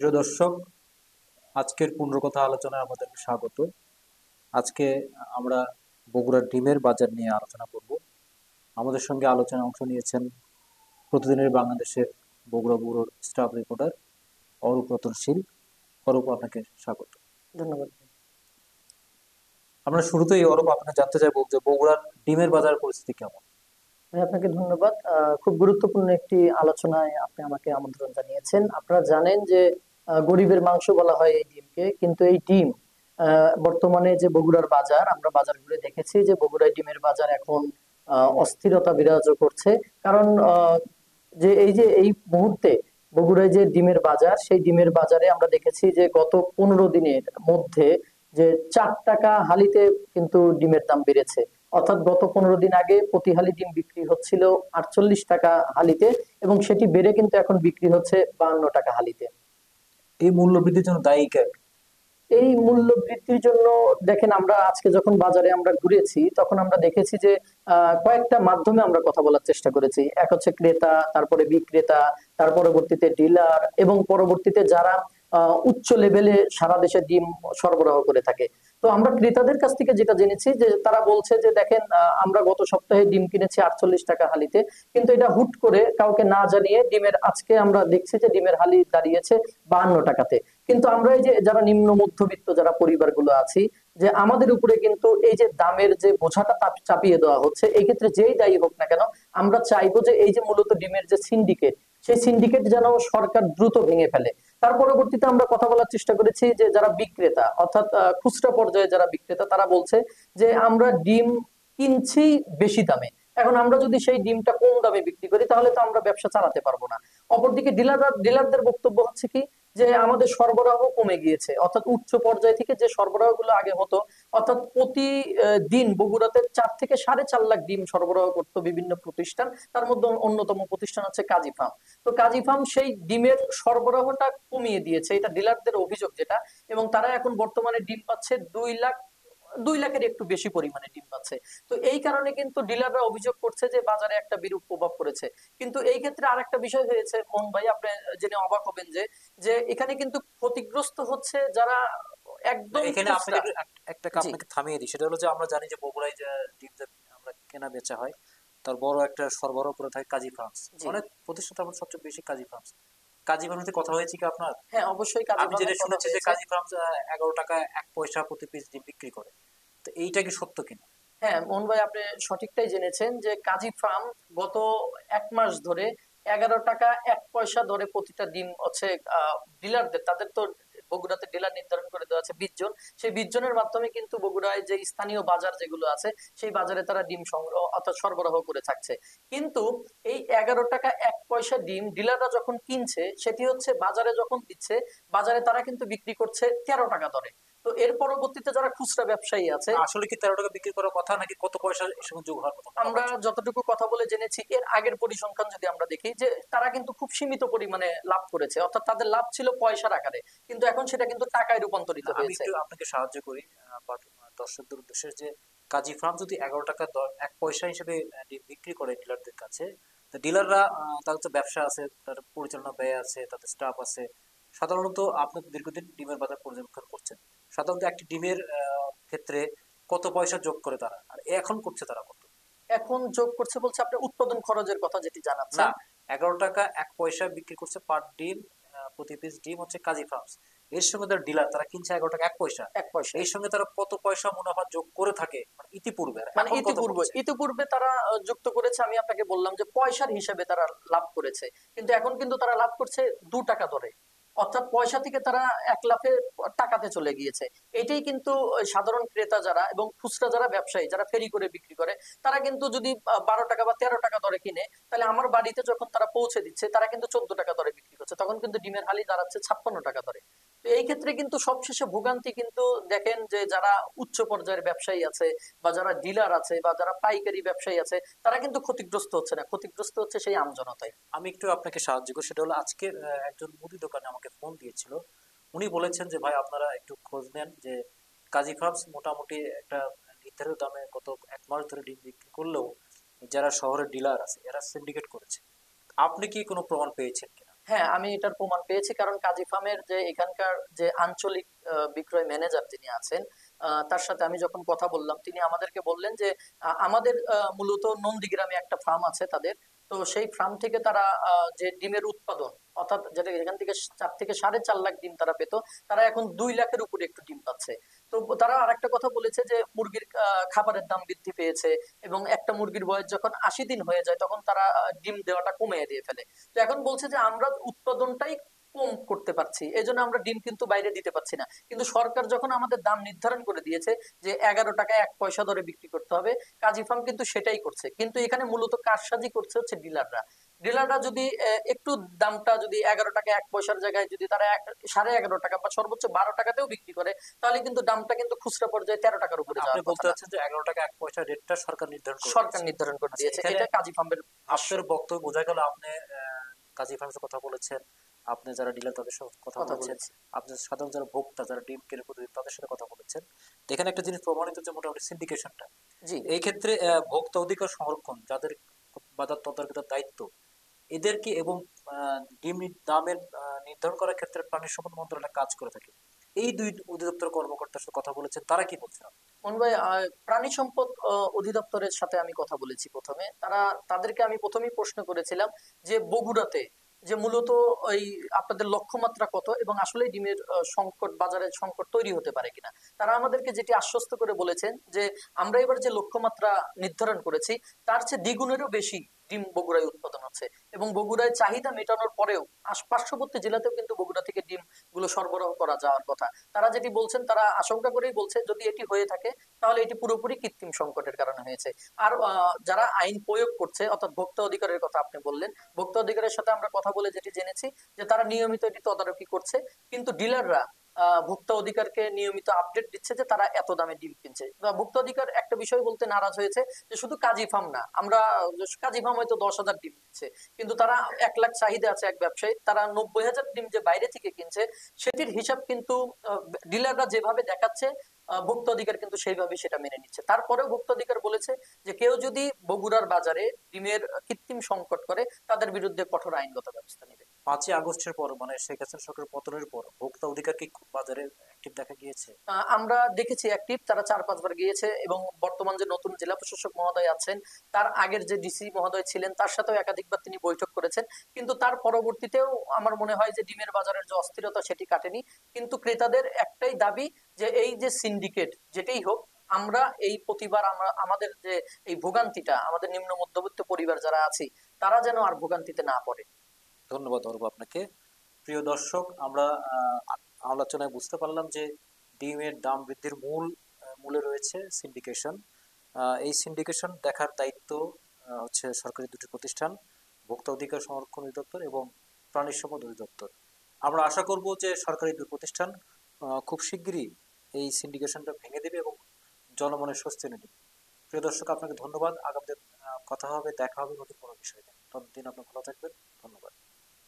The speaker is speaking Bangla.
প্রিয় দর্শক, আজকের পুনর্কথা আলোচনায় আপনাদেরকে স্বাগত। আজকে আমরা বগুড়ার ডিমের বাজার নিয়ে আলোচনা করব। আমাদের সঙ্গে আলোচনায় অংশ নিয়েছেন প্রতিদিনের বাংলাদেশের বগুড়া ব্যুরোর স্টাফ রিপোর্টার অরূপ রতনশীল। অরূপ, আপনাকে স্বাগত। ধন্যবাদ। আমরা শুরুতেই অরূপ আপনাকে জানতে চাইবো যে বগুড়ার ডিমের বাজার পরিস্থিতি কেমন? আপনাকে ধন্যবাদ। খুব গুরুত্বপূর্ণ একটি আলোচনায় আপনি আমাকে আমন্ত্রণ জানিয়েছেন। আপনারা জানেন যে গরিবের মাংস বলা হয় এই ডিমকে, কিন্তু এই ডিম বর্তমানে যে বগুড়ার বাজার, আমরা বাজার ঘুরে দেখেছি যে বগুড়ায় ডিমের বাজার এখন অস্থিরতা বিরাজ করছে। কারণ এই মুহূর্তে বগুড়ায় যে ডিমের বাজার, সেই ডিমের বাজারে আমরা দেখেছি যে গত 15 দিনের মধ্যে যে 4 টাকা হালিতে কিন্তু ডিমের দাম বেড়েছে। অর্থাৎ গত 15 দিন আগে প্রতি হালি ডিম বিক্রি হচ্ছিল 48 টাকা হালিতে, এবং সেটি বেড়ে কিন্তু এখন বিক্রি হচ্ছে 52 টাকা হালিতে। এই মূল্য বৃদ্ধির জন্য দায়ী কে? এই মূল্য বৃদ্ধির জন্য দেখেন, আমরা আজকে যখন বাজারে আমরা ঘুরেছি তখন আমরা দেখেছি যে কয়েকটা মাধ্যমে আমরা কথা বলার চেষ্টা করেছি। এক হচ্ছে ক্রেতা, তারপরে বিক্রেতা, তার পরবর্তীতে ডিলার, এবং পরবর্তীতে যারা উচ্চ লেভেলে সারা দেশে ডিম সরবরাহ করে থাকে। তো আমরা ক্রেতাদের কাছ থেকে যেটা জেনেছি যে তারা বলছে যে দেখেন, আমরা গত সপ্তাহে ডিম কিনেছি 48 টাকা হালিতে, কিন্তু এটা হুট করে কাউকে না জানিয়ে ডিমের আজকে আমরা দেখছি যে ডিমের হালি দাঁড়িয়েছে 52 টাকাতে। কিন্তু আমরা এই যে যারা নিম্ন মধ্যবিত্ত যারা পরিবারগুলো আছি, যে আমাদের উপরে কিন্তু এই যে দামের যে বোঝাটা চাপিয়ে দেওয়া হচ্ছে, এই ক্ষেত্রে যেই দায়ী হোক না কেন, আমরা চাইবো যে এই যে মূলত ডিমের যে সিন্ডিকেট, সেই সিন্ডিকেট যেন সরকার দ্রুত ভেঙে ফেলে। তার পরবর্তীতে আমরা কথা বলার চেষ্টা করেছি যে যারা বিক্রেতা, অর্থাৎ খুচরা পর্যায়ে যারা বিক্রেতা, তারা বলছে যে আমরা ডিম কিনছি বেশি দামে, এখন আমরা যদি সেই ডিমটা কম দামে বিক্রি করি তাহলে তো আমরা ব্যবসা চালাতে পারবো না। অপরদিকে ডিলারদের বক্তব্য হচ্ছে কি, যে আমাদের সরবরাহ কমে গিয়েছে, অর্থাৎ উচ্চ পর্যায় থেকে যে সরবরাহ গুলো আগে হতো, অর্থাৎ প্রতি দিন বগুড়াতে 4 থেকে 4.5 লাখ ডিম সরবরাহ করতো বিভিন্ন প্রতিষ্ঠান, তার মধ্যে অন্যতম প্রতিষ্ঠান হচ্ছে কাজী ফার্ম। তো কাজী ফার্ম সেই ডিমের সরবরাহটা কমিয়ে দিয়েছে, এটা ডিলারদের অভিযোগ যেটা, এবং তারা এখন বর্তমানে ডিম পাচ্ছে 2 লাখ, 2 লাখের একটু বেশি পরিমাণে ডিম পাচ্ছে। তো এই কারণে কিন্তু ডিলাররা অভিযোগ করছে যে বাজারে একটা বিরূপ প্রভাব পড়েছে। কিন্তু এই ক্ষেত্রে আরেকটা বিষয় হয়েছে মোহন ভাই, আপনি জেনে অবাক হবেন যে যে এখানে কিন্তু ক্ষতিগ্রস্ত হচ্ছে যারা একদম এখানে খুচরা। আপনাকে একটা জি, আপনাকে থামিয়ে দিই, সেটা হলো যে আমরা জানি যে বগুড়ায় যে ডিম যে আমরা কেনা বেচা হয়, তার বড় একটা সরবরাহ করে থাকে কাজী ফার্মস। জি। অনেক প্রতিষ্ঠান, তার মধ্যে সবচেয়ে বেশি কাজী ফার্মস। কাজী ফার্মসে কথা হয়েছে কি আপনার? হ্যাঁ, অবশ্যই কাজী আমি যেটা ফার্মের কথা শুনেছি যে হয়েছে। কাজী ফার্মস 11 টাকা 1 পয়সা প্রতি পিস ডিম বিক্রি করে। তো এইটা কি সত্য কিনা? হ্যাঁ মোহন ভাই, আপনি সঠিকটাই জেনেছেন যে কাজী ফার্ম গত 1 মাস ধরে 11 টাকা 1 পয়সা ধরে প্রতিটা ডিম হচ্ছে ডিলারদের, তাদের তো বগুড়াতে ডিলার নির্ধারণ করে দেওয়া আছে 20 জন। সেই 20 জনের মাধ্যমে কিন্তু বগুড়ায় যে স্থানীয় বাজার যেগুলো আছে, সেই বাজারে তারা ডিম সংগ্রহ অর্থাৎ সরবরাহ করে থাকছে। কিন্তু এই 11 টাকা 1 পয়সা ডিম ডিলাররা যখন কিনছে, সেটি হচ্ছে বাজারে যখন দিচ্ছে, বাজারে তারা কিন্তু বিক্রি করছে 13 টাকা দরে। তো এর পরবর্তীতে যারা খুচরা ব্যবসায়ী আছে, আসলে কি 13 টাকা বিক্রি করার কথা, নাকি কত পয়সা এর সঙ্গে যোগ হওয়ার কথা বলা আমরা হচ্ছে? যতটুকু কথা বলে জেনেছি এর আগের পরিসংখ্যান যদি আমরা দেখি, যে তারা কিন্তু খুব সীমিত পরিমাণে লাভ করেছে, অর্থাৎ তাদের লাভ ছিল পয়সার আকারে, কিন্তু এখন সেটা কিন্তু টাকায় রূপান্তরিত না, আমি হয়েছে। একটু আপনাকে সাহায্য করি দর্শকদের উদ্দেশ্যে, যে কাজী ফার্ম যদি 11 টাকা 1 পয়সা হিসেবে ডিম বিক্রি করে ডিলারদের কাছে, তো ডিলাররা, তাদের তো ব্যবসা আছে, তাদের পরিচালনা ব্যয় আছে, তাদের স্টাফ আছে। সাধারণত আপনি তো দীর্ঘদিন ডিমের বাজার পর্যবেক্ষণ করছেন, সাধারণত একটি ডিমের ক্ষেত্রে কত পয়সা যোগ করে তারা, আর এখন করছে তারা কত? এখন যোগ করছে বলছে আপনি উৎপাদন খরচের কথা যেটি না, জানাচ্ছেন। 11 টাকা 1 পয়সা বিক্রি করছে পার ডিম। প্রতি পিস ডিম হচ্ছে কাজী ফার্মস। এর সঙ্গে তারা ডিলার, তারা কিনছে 11 টাকা 1 পয়সা। 1 পয়সায়। এই সঙ্গে তারা কত পয়সা মুনাফা যোগ করে থাকে মানে ইতিপূর্বে, আর মানে এখন কত ইতিপূর্বে করছে? ইতিপূর্বে তারা যুক্ত করেছে, আমি আপনাকে বললাম যে পয়সার হিসেবে তারা লাভ করেছে, কিন্তু এখন কিন্তু তারা লাভ করছে 2 টাকা দরে, অর্থাৎ পয়সা থেকে তারা 1 লাফে টাকাতে চলে গিয়েছে। এটাই কিন্তু সাধারণ ক্রেতা যারা এবং খুচরা যারা ব্যবসায়ী যারা ফেরি করে বিক্রি করে, তারা কিন্তু যদি 12 টাকা বা 13 টাকা দরে কিনে, তাহলে আমার বাড়িতে যখন তারা পৌঁছে দিচ্ছে তারা কিন্তু 14 টাকা দরে বিক্রি করছে, তখন কিন্তু ডিমের হালি দাঁড়াচ্ছে 56 টাকা দরে। তো এই ক্ষেত্রে কিন্তু সবশেষে ভোগান্তি কিন্তু দেখেন যে যারা উচ্চ পর্যায়ের ব্যবসায়ী আছে বা যারা ডিলার আছে বা যারা পাইকারি ব্যবসায়ী আছে, তারা কিন্তু ক্ষতিগ্রস্ত হচ্ছে না, ক্ষতিগ্রস্ত হচ্ছে সেই আমজনতাই। আমি একটু আপনাকে সাহায্য করি, সেটা হলো আজকে একজন মুদি দোকানে আমাকে ফোন দিয়েছিল। উনি বলেছেন যে ভাই, আপনারা একটু খোঁজ নেন যে কাজী ফার্মস মোটামুটি একটা নির্ধারিত দামে গত 1 মাস ধরে ডিম বিক্রি করলেও যারা শহরের ডিলার আছে এরা সিন্ডিকেট করেছে। আপনি কি কোনো প্রমাণ পেয়েছেন কিনা? হ্যাঁ, আমি এটার প্রমাণ পেয়েছি, কারণ কাজী ফার্মের যে এখানকার যে আঞ্চলিক বিক্রয় ম্যানেজার যিনি আছেন, তার সাথে আমি যখন কথা বললাম, তিনি আমাদেরকে বললেন যে আমাদের মূলত নন্দীগ্রামে একটা ফার্ম আছে তাদের। তো সেই ফার্ম থেকে তারা যে ডিমের উৎপাদন, অর্থাৎ যেটা এখান থেকে 4 থেকে 4.5 লাখ ডিম তারা পেত, তারা এখন 2 লাখের উপরে একটু ডিম পাচ্ছে। তো তারা আরেকটা কথা বলেছে যে মুরগির খাবারের দাম বৃদ্ধি পেয়েছে, এবং একটা মুরগির বয়স যখন 80 দিন হয়ে যায় তখন তারা ডিম দেওয়াটা কমিয়ে দিয়ে ফেলে। তো এখন বলছে যে আমরা উৎপাদনটাই কম করতে পারছি, এই জন্য আমরা ডিম কিন্তু বাইরে দিতে পারছি না। কিন্তু সরকার যখন আমাদের দাম নির্ধারণ করে দিয়েছে যে 11 টাকা 1 পয়সা দরে বিক্রি করতে হবে, কাজী ফার্ম কিন্তু সেটাই করছে। কিন্তু এখানে মূলত কারসাজি করছে হচ্ছে ডিলাররা। ডিলাররা যদি একটু দামটা যদি 11 টাকা 1 পয়সার জায়গায় যদি তারা 11.5 টাকা বা সর্বোচ্চ 12 টাকাতেও বিক্রি করে, তাহলে কিন্তু দামটা কিন্তু খুচরা পর্যায়ে 13 টাকার উপরে মানে আপনি যাওয়ার কথা বলতে না। চাচ্ছেন যে 11 টাকা 1 পয়সা রেটটা সরকার নির্ধারণ করে সরকার দিয়েছে। নির্ধারণ করে আচ্ছা, দিয়েছে, এখানে এটা কাজী ফার্মের ভাষ্য। আপনার বক্তব্য বোঝা গেল আপনি কাজী ফার্মের কথা বলেছেন, আপনি যারা ডিলার তাদের সাথে কথা কথা বলেছেন, বলেছি। আপনি সাধারণ যারা ভোক্তা যারা ডিম কিনে প্রতিদিন তাদের সাথে কথা বলেছেন। তো এখানে একটা জিনিস প্রমাণিত যে মোটামুটি সিন্ডিকেশনটা জি। এই ক্ষেত্রে ভোক্তা অধিকার সংরক্ষণ যাদের বাজার তদারকির দায়িত্ব এদেরকে এবং ডিম দামের নির্ধারণ করার ক্ষেত্রে প্রাণী সম্পদ মন্ত্রণালয় কাজ করে থাকে। এই দুই অধিদপ্তর কর্মকর্তার সাথে কথা বলেছেন, তারা কি বলছেন? মন ভাই, প্রাণী সম্পদ অধিদপ্তরের সাথে আমি কথা বলেছি প্রথমে। তাদেরকে আমি প্রথমেই প্রশ্ন করেছিলাম যে বগুড়াতে যে মূলত ওই আপনাদের লক্ষ্যমাত্রা কত, এবং আসলে ডিমের সংকট, বাজারে সংকট তৈরি হতে পারে কিনা। তারা আমাদেরকে যেটি আশ্বস্ত করে বলেছেন যে আমরা এবার যে লক্ষ্যমাত্রা নির্ধারণ করেছি তার চেয়ে দ্বিগুণেরও বেশি ডিম বগুড়ায় উৎপাদন হচ্ছে, এবং বগুড়ায় চাহিদা মেটানোর পরেও পার্শ্ববর্তী জেলাতেও কিন্তু বগুড়া থেকে ডিম গুলো সরবরাহ করা যাওয়ার কথা। তারা যেটি বলছেন, তারা আশঙ্কা করেই বলছে যদি এটি হয়ে থাকে তাহলে এটি পুরোপুরি কৃত্রিম সংকটের কারণে হয়েছে। আর যারা আইন প্রয়োগ করছে, অর্থাৎ ভোক্তা অধিকারের কথা আপনি বললেন, ভোক্তা অধিকারের সাথে আমরা কথা বলে যেটি জেনেছি যে তারা নিয়মিত এটি তদারকি করছে, কিন্তু ডিলাররা ভোক্তা অধিকারকে নিয়মিত আপডেট দিচ্ছে যে তারা এত দামে ডিম কিনছে। বা ভোক্তা অধিকার একটা বিষয় বলতে নারাজ হয়েছে যে শুধু কাজী ফার্ম না, আমরা কাজী ফার্ম হয়তো 10,000 ডিম দিচ্ছে, কিন্তু তারা 1 লাখ চাহিদা আছে এক ব্যবসায়ী, তারা 90,000 ডিম যে বাইরে থেকে কিনছে সেটির হিসাব কিন্তু ডিলাররা যেভাবে দেখাচ্ছে ভোক্তা অধিকার কিন্তু সেইভাবে সেটা মেনে নিচ্ছে। তারপরেও ভোক্তা অধিকার বলেছে যে কেউ যদি বগুড়ার বাজারে ডিমের কৃত্রিম সংকট করে তাদের বিরুদ্ধে কঠোর আইনগত ব্যবস্থা নেবে। 5ই আগস্টের পর মানে শেখ হাসিনা সরকারের পতনের পর ভোক্তা অধিকার কি খুব বাজারে অ্যাক্টিভ দেখা গিয়েছে? আমরা দেখেছি অ্যাক্টিভ, তারা 4-5 বার গিয়েছে, এবং বর্তমান যে নতুন জেলা প্রশাসক মহোদয় আছেন, তার আগের যে ডিসি মহোদয় ছিলেন তার সাথেও একাধিকবার তিনি বৈঠক করেছেন। কিন্তু তার পরবর্তীতেও আমার মনে হয় যে ডিমের বাজারের যে অস্থিরতা সেটি কাটেনি। কিন্তু ক্রেতাদের একটাই দাবি যে এই যে সিন্ডিকেট যেটাই হোক, আমরা এই প্রতিবার আমরা আমাদের যে এই ভোগান্তিটা, আমাদের নিম্ন মধ্যবিত্ত পরিবার যারা আছি তারা যেন আর ভোগান্তিতে না পড়ে। ধন্যবাদ অর্ব আপনাকে। প্রিয় দর্শক, আমরা আলোচনায় বুঝতে পারলাম যে ডিমের দাম বৃদ্ধির মূলে রয়েছে সিন্ডিকেশন। এই সিন্ডিকেশন দেখার দায়িত্ব হচ্ছে সরকারি দুটি প্রতিষ্ঠান, ভোক্তা অধিকার সংরক্ষণ অধিদপ্তর এবং প্রাণী সম্পদ অধিদপ্তর। আমরা আশা করব যে সরকারি দুই প্রতিষ্ঠান খুব শিগগিরই এই সিন্ডিকেশনটা ভেঙে দেবে এবং জনমনে স্বস্তি এনে দেবে। প্রিয় দর্শক, আপনাকে ধন্যবাদ। আগামীতে কথা হবে, দেখা হবে নতুন কোনো বিষয় নিয়ে। ততদিন আপনি ভালো থাকবেন। ধন্যবাদ।